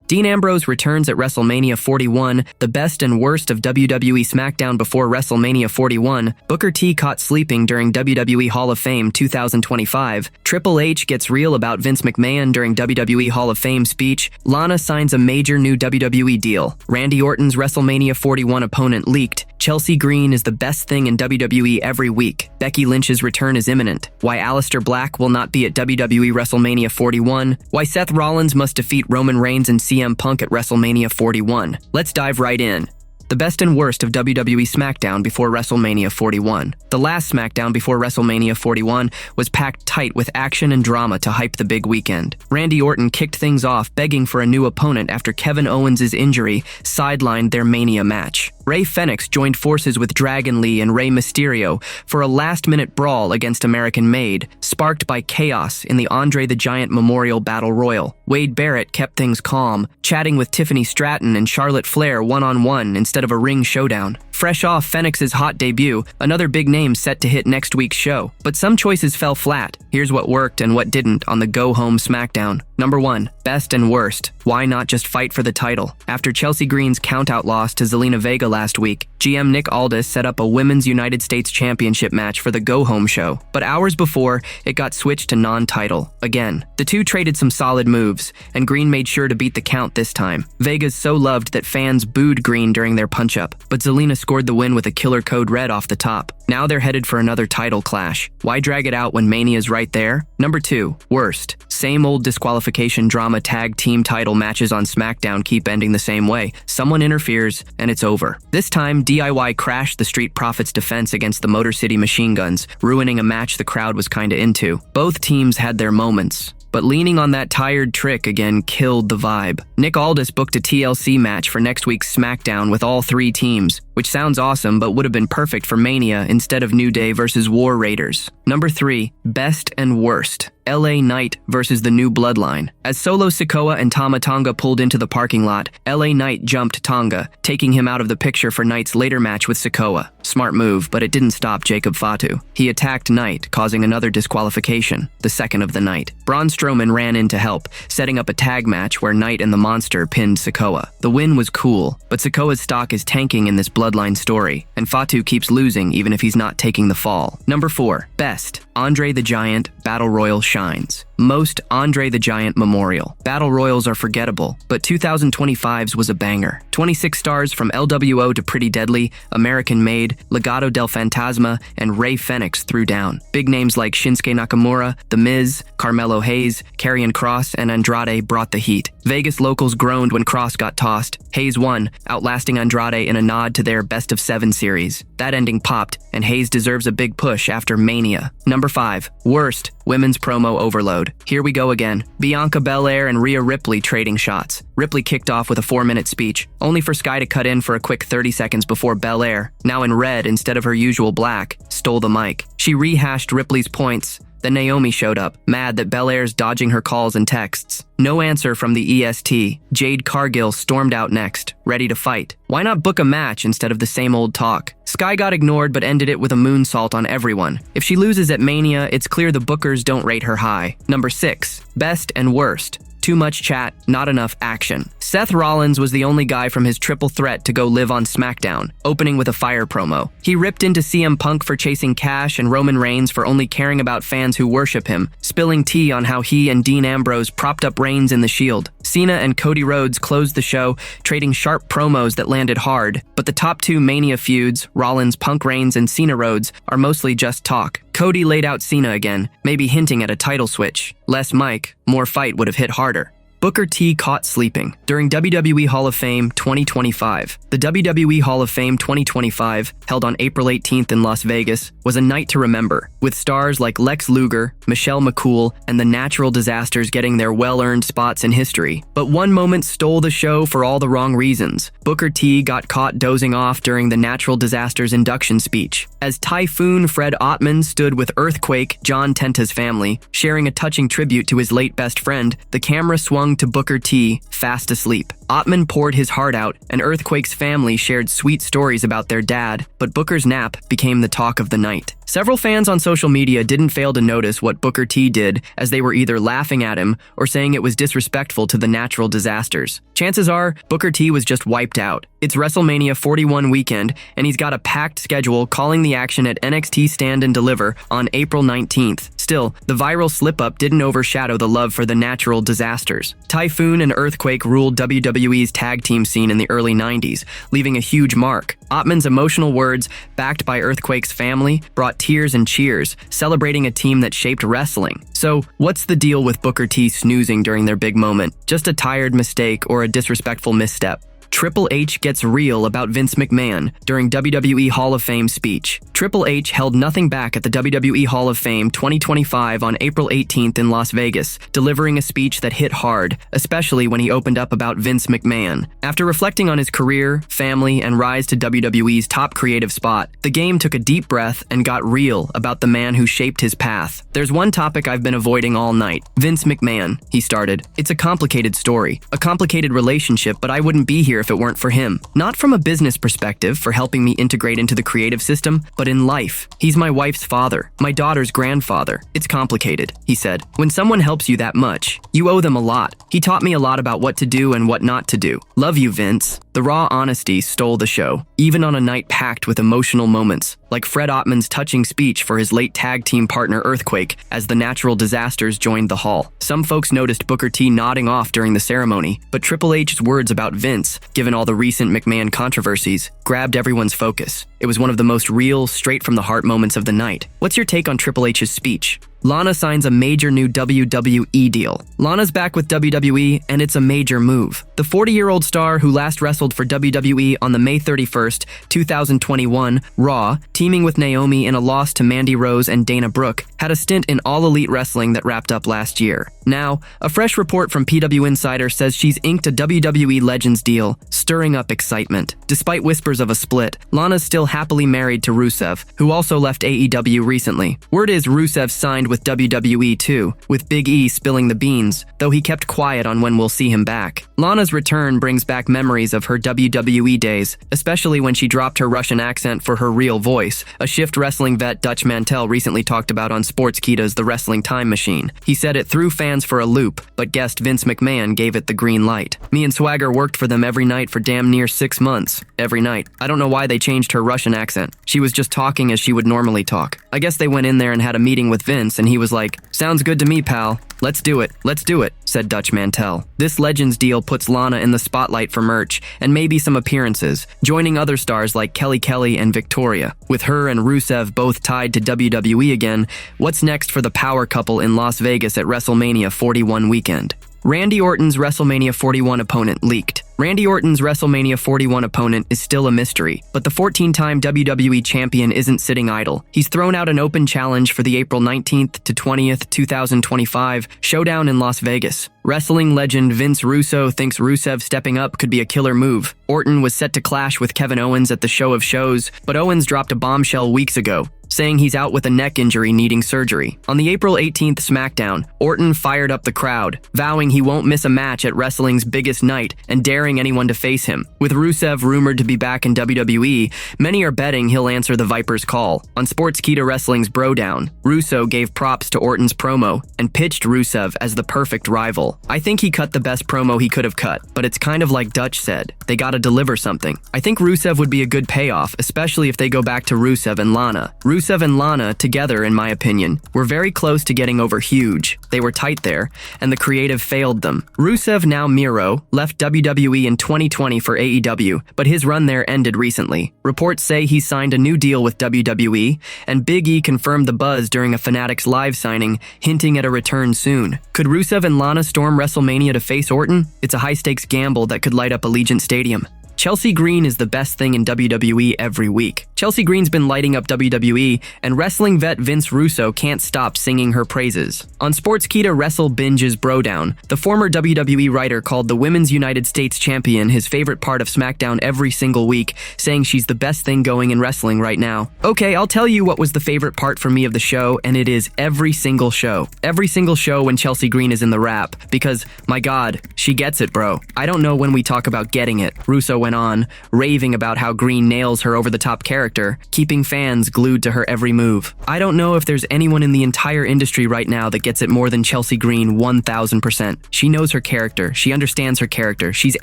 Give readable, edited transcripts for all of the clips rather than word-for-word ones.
Dean Ambrose returns at WrestleMania 41, the best and worst of WWE SmackDown before WrestleMania 41. Booker T caught sleeping during WWE Hall of Fame 2025. Triple H gets real about Vince McMahon during WWE Hall of Fame speech. Lana signs a major new WWE deal. Randy Orton's WrestleMania 41 opponent leaked. Chelsea Green is the best thing in WWE every week. Becky Lynch's return is imminent. Why Aleister Black will not be at WWE WrestleMania 41. Why Seth Rollins must defeat Roman Reigns and CM Punk at WrestleMania 41. Let's dive right in. The best and worst of WWE SmackDown before WrestleMania 41. The last SmackDown before WrestleMania 41 was packed tight with action and drama to hype the big weekend. Randy Orton kicked things off, begging for a new opponent after Kevin Owens' injury sidelined their Mania match. Rey Fenix joined forces with Dragon Lee and Rey Mysterio for a last-minute brawl against American Made, sparked by chaos in the Andre the Giant Memorial Battle Royal. Wade Barrett kept things calm, chatting with Tiffany Stratton and Charlotte Flair one-on-one instead of a ring showdown. Fresh off Fenix's hot debut, another big name set to hit next week's show. But some choices fell flat. Here's what worked and what didn't on the go-home SmackDown. Number 1. Best and worst. Why not just fight for the title? After Chelsea Green's countout loss to Zelina Vega last week, GM Nick Aldis set up a Women's United States Championship match for the go-home show. But hours before, it got switched to non-title. Again, the two traded some solid moves, and Green made sure to beat the count this time. Vega's so loved that fans booed Green during their punch-up, but Zelina scored the win with a killer code red off the top. Now they're headed for another title clash. Why drag it out when Mania's right there? Number 2. Worst. Same old disqualification drama tag team title matches on SmackDown keep ending the same way. Someone interferes, and it's over. This time, DIY crashed the Street Profits' defense against the Motor City Machine Guns, ruining a match the crowd was kinda into. Both teams had their moments, but leaning on that tired trick again killed the vibe. Nick Aldis booked a TLC match for next week's SmackDown with all 3 teams, which sounds awesome but would have been perfect for Mania instead of New Day versus War Raiders. Number 3. Best and worst. LA Knight versus the New Bloodline. As Solo Sikoa and Tama Tonga pulled into the parking lot, LA Knight jumped Tonga, taking him out of the picture for Knight's later match with Sikoa. Smart move, but it didn't stop Jacob Fatu. He attacked Knight, causing another disqualification, the second of the night. Braun Strowman ran in to help, setting up a tag match where Knight and the Monster pinned Sikoa. The win was cool, but Sikoa's stock is tanking in this Bloodline story, and Fatu keeps losing even if he's not taking the fall. Number 4. Best. Andre the Giant Battle Royal shines. Most Andre the Giant Memorial. Battle Royals are forgettable, but 2025's was a banger. 26 stars from LWO to Pretty Deadly, American Made, Legado del Fantasma, and Rey Fenix threw down. Big names like Shinsuke Nakamura, The Miz, Carmelo Hayes, Karrion Kross, and Andrade brought the heat. Vegas locals groaned when Kross got tossed. Hayes won, outlasting Andrade in a nod to their Best of 7 series. That ending popped, and Hayes deserves a big push after Mania. Number 5. Worst. Women's promo overload. Here we go again. Bianca Belair and Rhea Ripley trading shots. Ripley kicked off with a 4-minute speech, only for Sky to cut in for a quick 30 seconds before Belair, now in red instead of her usual black, stole the mic. She rehashed Ripley's points. Then Naomi showed up, mad that Belair's dodging her calls and texts. No answer from the EST. Jade Cargill stormed out next, ready to fight. Why not book a match instead of the same old talk? Sky got ignored but ended it with a moonsault on everyone. If she loses at Mania, it's clear the bookers don't rate her high. Number 6. Best and worst. Too much chat, not enough action. Seth Rollins was the only guy from his triple threat to go live on SmackDown, opening with a fire promo. He ripped into CM Punk for chasing cash and Roman Reigns for only caring about fans who worship him, spilling tea on how he and Dean Ambrose propped up Reigns in the Shield. Cena and Cody Rhodes closed the show, trading sharp promos that landed hard, but the top 2 Mania feuds, Rollins, Punk Reigns, and Cena Rhodes, are mostly just talk. Cody laid out Cena again, maybe hinting at a title switch. Less mic, more fight would have hit harder. Booker T caught sleeping during WWE Hall of Fame 2025. The WWE Hall of Fame 2025, held on April 18th in Las Vegas, was a night to remember, with stars like Lex Luger, Michelle McCool, and the Natural Disasters getting their well-earned spots in history. But one moment stole the show for all the wrong reasons. Booker T got caught dozing off during the Natural Disasters induction speech. As Typhoon Fred Ottman stood with Earthquake John Tenta's family, sharing a touching tribute to his late best friend, the camera swung clung to Booker T, fast asleep. Ottman poured his heart out, and Earthquake's family shared sweet stories about their dad, but Booker's nap became the talk of the night. Several fans on social media didn't fail to notice what Booker T did, as they were either laughing at him or saying it was disrespectful to the natural disasters. Chances are, Booker T was just wiped out. It's WrestleMania 41 weekend, and he's got a packed schedule calling the action at NXT Stand and Deliver on April 19th. Still, the viral slip-up didn't overshadow the love for the natural disasters. Typhoon and Earthquake ruled WWE's tag team scene in the early 90s, leaving a huge mark. Ottman's emotional words, backed by Earthquake's family, brought tears and cheers, celebrating a team that shaped wrestling. So, what's the deal with Booker T snoozing during their big moment? Just a tired mistake or a disrespectful misstep? Triple H gets real about Vince McMahon during WWE Hall of Fame speech. Triple H held nothing back at the WWE Hall of Fame 2025 on April 18th in Las Vegas, delivering a speech that hit hard, especially when he opened up about Vince McMahon. After reflecting on his career, family, and rise to WWE's top creative spot, the game took a deep breath and got real about the man who shaped his path. "There's one topic I've been avoiding all night. Vince McMahon," he started. "It's a complicated story, a complicated relationship, but I wouldn't be here if it weren't for him. Not from a business perspective for helping me integrate into the creative system, but in life. He's my wife's father, my daughter's grandfather. It's complicated," he said. "When someone helps you that much, you owe them a lot. He taught me a lot about what to do and what not to do. Love you, Vince." The raw honesty stole the show, even on a night packed with emotional moments, like Fred Ottman's touching speech for his late tag team partner Earthquake as the natural disasters joined the hall. Some folks noticed Booker T nodding off during the ceremony, but Triple H's words about Vince, given all the recent McMahon controversies, grabbed everyone's focus. It was one of the most real, straight-from-the-heart moments of the night. What's your take on Triple H's speech? Lana signs a major new WWE deal. Lana's back with WWE, and it's a major move. The 40-year-old star who last wrestled for WWE on the May 31st, 2021 Raw, teaming with Naomi in a loss to Mandy Rose and Dana Brooke, had a stint in All Elite Wrestling that wrapped up last year. Now, a fresh report from PW Insider says she's inked a WWE Legends deal, stirring up excitement. Despite whispers of a split, Lana's still happily married to Rusev, who also left AEW recently. Word is Rusev signed with WWE too, with Big E spilling the beans, though he kept quiet on when we'll see him back. Lana's return brings back memories of her WWE days, especially when she dropped her Russian accent for her real voice, a shift wrestling vet Dutch Mantel recently talked about on Sportskeeda's The Wrestling Time Machine. He said it threw fans for a loop, but guest Vince McMahon gave it the green light. "Me and Swagger worked for them every night for damn near 6 months. Every night. I don't know why they changed her Russian accent. She was just talking as she would normally talk. I guess they went in there and had a meeting with Vince, and he was like, 'Sounds good to me, pal. Let's do it,' said Dutch Mantel. This Legends deal puts Lana in the spotlight for merch and maybe some appearances, joining other stars like Kelly and Victoria. With her and Rusev both tied to WWE again, what's next for the power couple in Las Vegas at WrestleMania 41 weekend? Randy Orton's WrestleMania 41 opponent leaked. Randy Orton's WrestleMania 41 opponent is still a mystery, but the 14-time WWE champion isn't sitting idle. He's thrown out an open challenge for the April 19th to 20th, 2025 showdown in Las Vegas. Wrestling legend Vince Russo thinks Rusev stepping up could be a killer move. Orton was set to clash with Kevin Owens at the Show of Shows, but Owens dropped a bombshell weeks ago, saying he's out with a neck injury needing surgery. On the April 18th SmackDown, Orton fired up the crowd, vowing he won't miss a match at wrestling's biggest night and daring anyone to face him. With Rusev rumored to be back in WWE, many are betting he'll answer the Viper's call. On Sportskeeda Wrestling's Brodown, Russo gave props to Orton's promo and pitched Rusev as the perfect rival. "I think he cut the best promo he could have cut, but it's kind of like Dutch said, they gotta deliver something. I think Rusev would be a good payoff, especially if they go back to Rusev and Lana. Rusev and Lana, together in my opinion, were very close to getting over huge. They were tight there, and the creative failed them. Rusev, now Miro, left WWE in 2020 for AEW, but his run there ended recently. Reports say he signed a new deal with WWE, and Big E confirmed the buzz during a Fanatics Live signing, hinting at a return soon. Could Rusev and Lana storm WrestleMania to face Orton? It's a high-stakes gamble that could light up Allegiant Stadium. Chelsea Green is the best thing in WWE every week. Chelsea Green's been lighting up WWE, and wrestling vet Vince Russo can't stop singing her praises. On Sportskeeda Wrestle Binge's Brodown, the former WWE writer called the Women's United States Champion his favorite part of SmackDown every single week, saying she's the best thing going in wrestling right now. Okay, I'll tell you what was the favorite part for me of the show, and it is every single show. Every single show when Chelsea Green is in the rap, because, my God, she gets it, bro. I don't know when we talk about getting it, Russo went on, raving about how Green nails her over-the-top character, keeping fans glued to her every move. I don't know if there's anyone in the entire industry right now that gets it more than Chelsea Green 1000%. She knows her character, she understands her character, she's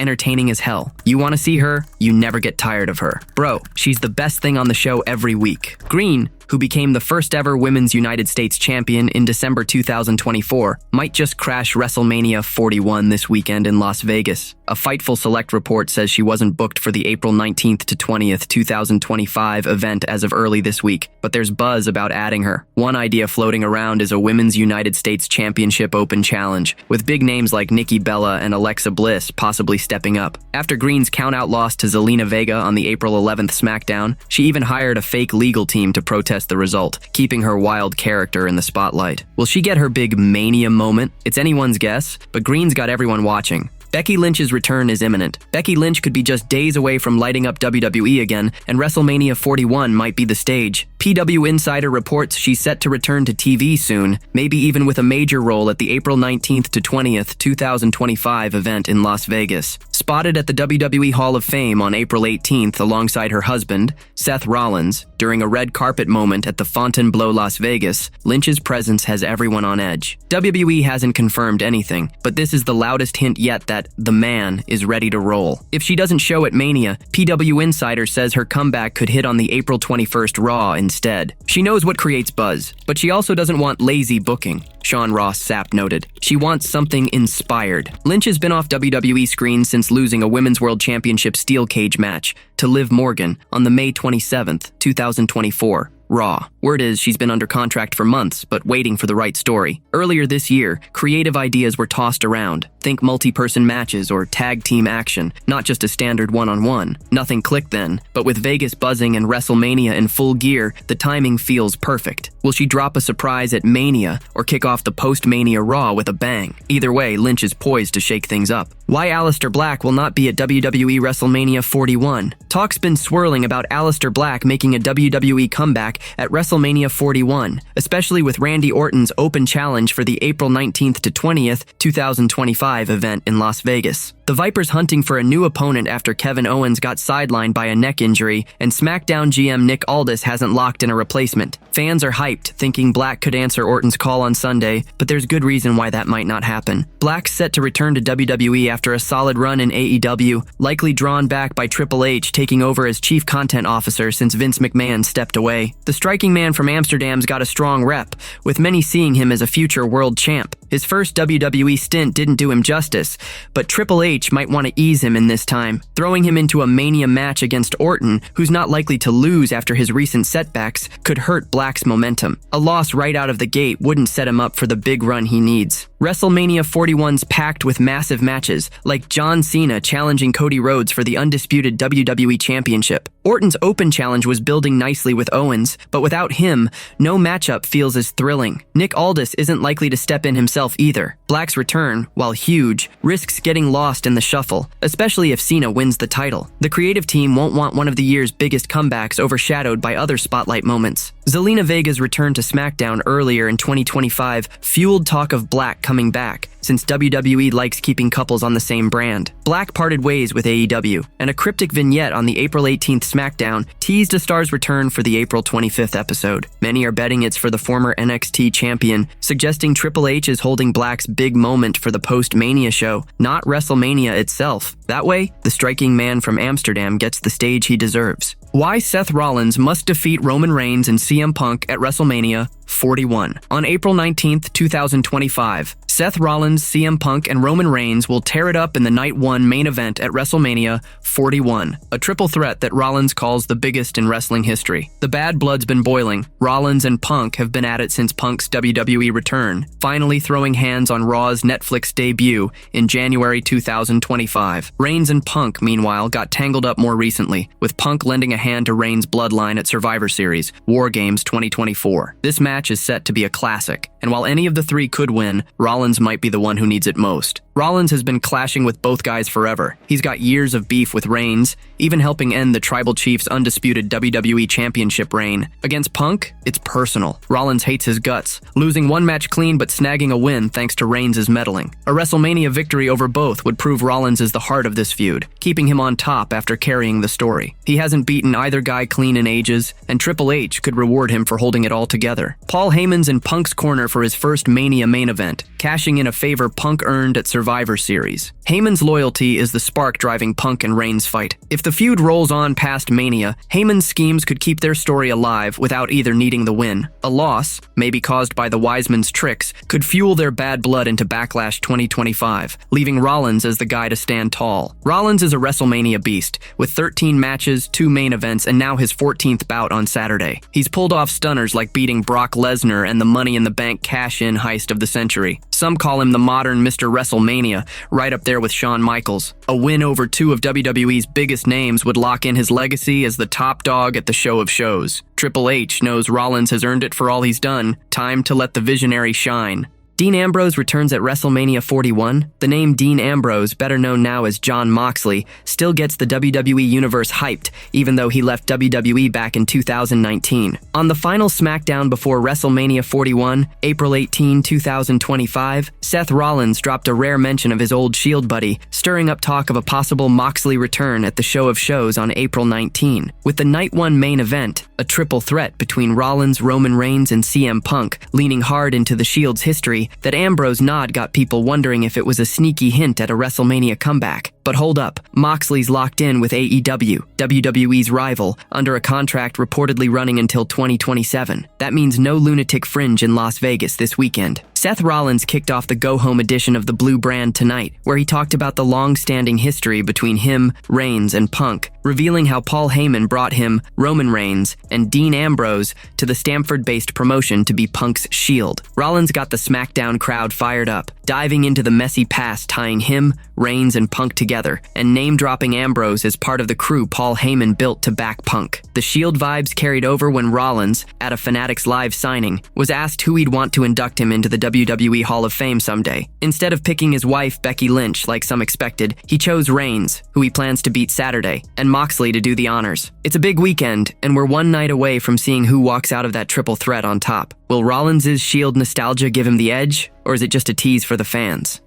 entertaining as hell. You want to see her, you never get tired of her. Bro, she's the best thing on the show every week. Green, who became the first ever Women's United States Champion in December 2024, might just crash WrestleMania 41 this weekend in Las Vegas. A Fightful Select report says she wasn't booked for the April 19th to 20th, 2025 event as of early this week, but there's buzz about adding her. One idea floating around is a Women's United States Championship Open Challenge, with big names like Nikki Bella and Alexa Bliss possibly stepping up. After Green's countout loss to Zelina Vega on the April 11th SmackDown, she even hired a fake legal team to protest the result, keeping her wild character in the spotlight. Will she get her big Mania moment? It's anyone's guess, but Green's got everyone watching. Becky Lynch's return is imminent. Becky Lynch could be just days away from lighting up WWE again, and WrestleMania 41 might be the stage. PW Insider reports she's set to return to TV soon, maybe even with a major role at the April 19th to 20th, 2025 event in Las Vegas. Spotted at the WWE Hall of Fame on April 18th alongside her husband, Seth Rollins, during a red carpet moment at the Fontainebleau, Las Vegas, Lynch's presence has everyone on edge. WWE hasn't confirmed anything, but this is the loudest hint yet that the man is ready to roll. If she doesn't show at Mania, PW Insider says her comeback could hit on the April 21st Raw instead. She knows what creates buzz, but she also doesn't want lazy booking. Sean Ross Sapp noted. She wants something inspired. Lynch has been off WWE screens since losing a Women's World Championship steel cage match to Liv Morgan on the May 27th, 2024. Raw. Word is she's been under contract for months, but waiting for the right story. Earlier this year, creative ideas were tossed around. Think multi-person matches or tag team action, not just a standard one-on-one. Nothing clicked then, but with Vegas buzzing and WrestleMania in full gear, the timing feels perfect. Will she drop a surprise at Mania or kick off the post-Mania Raw with a bang? Either way, Lynch is poised to shake things up. Why Aleister Black will not be at WWE WrestleMania 41? Talk's been swirling about Aleister Black making a WWE comeback at WrestleMania 41, especially with Randy Orton's open challenge for the April 19th to 20th, 2025 event in Las Vegas. The Viper's hunting for a new opponent after Kevin Owens got sidelined by a neck injury, and SmackDown GM Nick Aldis hasn't locked in a replacement. Fans are hyped, thinking Black could answer Orton's call on Sunday, but there's good reason why that might not happen. Black's set to return to WWE after a solid run in AEW, likely drawn back by Triple H taking over as chief content officer since Vince McMahon stepped away. The striking man from Amsterdam's got a strong rep, with many seeing him as a future world champ. His first WWE stint didn't do him justice, but Triple H might want to ease him in this time, throwing him into a Mania match against Orton, who's not likely to lose after his recent setbacks, could hurt Black's momentum. A loss right out of the gate wouldn't set him up for the big run he needs. WrestleMania 41's packed with massive matches, like John Cena challenging Cody Rhodes for the undisputed WWE Championship. Orton's open challenge was building nicely with Owens, but without him, no matchup feels as thrilling. Nick Aldis isn't likely to step in himself either. Black's return, while huge, risks getting lost in the shuffle, especially if Cena wins the title. The creative team won't want one of the year's biggest comebacks overshadowed by other spotlight moments. Zelina Vega's return to SmackDown earlier in 2025 fueled talk of Black coming back, since WWE likes keeping couples on the same brand. Black parted ways with AEW, and a cryptic vignette on the April 18th SmackDown teased a star's return for the April 25th episode. Many are betting it's for the former NXT champion, suggesting Triple H is holding Black's big moment for the post-Mania show, not WrestleMania itself. That way, the striking man from Amsterdam gets the stage he deserves. Why Seth Rollins must defeat Roman Reigns and CM Punk at WrestleMania 41. On April 19, 2025, Seth Rollins, CM Punk, and Roman Reigns will tear it up in the Night 1 main event at WrestleMania 41, a triple threat that Rollins calls the biggest in wrestling history. The bad blood's been boiling. Rollins and Punk have been at it since Punk's WWE return, finally throwing hands on Raw's Netflix debut in January 2025. Reigns and Punk, meanwhile, got tangled up more recently, with Punk lending a hand to Reigns' bloodline at Survivor Series, War Games 2024. This match is set to be a classic, and while any of the three could win, Rollins might be the one who needs it most. Rollins has been clashing with both guys forever. He's got years of beef with Reigns, even helping end the Tribal Chief's undisputed WWE Championship reign. Against Punk, it's personal. Rollins hates his guts, losing one match clean but snagging a win thanks to Reigns' meddling. A WrestleMania victory over both would prove Rollins is the heart of this feud, keeping him on top after carrying the story. He hasn't beaten either guy clean in ages, and Triple H could reward him for holding it all together. Paul Heyman's in Punk's corner for his first Mania main event, cashing in a favor Punk earned at Survivor Series. Heyman's loyalty is the spark driving Punk and Reigns' fight. If the feud rolls on past Mania, Heyman's schemes could keep their story alive without either needing the win. A loss, maybe caused by the Wiseman's tricks, could fuel their bad blood into Backlash 2025, leaving Rollins as the guy to stand tall. Rollins is a WrestleMania beast, with 13 matches, 2 main events, and now his 14th bout on Saturday. He's pulled off stunners like beating Brock Lesnar and the Money in the Bank cash-in heist of the century. Some call him the modern Mr. WrestleMania, right up there with Shawn Michaels. A win over 2 of WWE's biggest names would lock in his legacy as the top dog at the show of shows. Triple H knows Rollins has earned it for all he's done. Time to let the visionary shine. Dean Ambrose returns at WrestleMania 41. The name Dean Ambrose, better known now as Jon Moxley, still gets the WWE Universe hyped, even though he left WWE back in 2019. On the final SmackDown before WrestleMania 41, April 18, 2025, Seth Rollins dropped a rare mention of his old Shield buddy, stirring up talk of a possible Moxley return at the show of shows on April 19. With the Night 1 main event, a triple threat between Rollins, Roman Reigns, and CM Punk, leaning hard into the Shield's history, that Ambrose nod got people wondering if it was a sneaky hint at a WrestleMania comeback. But hold up, Moxley's locked in with AEW, WWE's rival, under a contract reportedly running until 2027. That means no lunatic fringe in Las Vegas this weekend. Seth Rollins kicked off the go-home edition of the Blue Brand tonight, where he talked about the long-standing history between him, Reigns, and Punk, revealing how Paul Heyman brought him, Roman Reigns, and Dean Ambrose to the Stamford-based promotion to be Punk's Shield. Rollins got the SmackDown crowd fired up, diving into the messy past tying him, Reigns, and Punk together, and name-dropping Ambrose as part of the crew Paul Heyman built to back Punk. The Shield vibes carried over when Rollins, at a Fanatics Live signing, was asked who he'd want to induct him into the WWE Hall of Fame someday. Instead of picking his wife, Becky Lynch, like some expected, he chose Reigns, who he plans to beat Saturday, and Moxley to do the honors. It's a big weekend, and we're one night away from seeing who walks out of that triple threat on top. Will Rollins' Shield nostalgia give him the edge, or is it just a tease for the fans?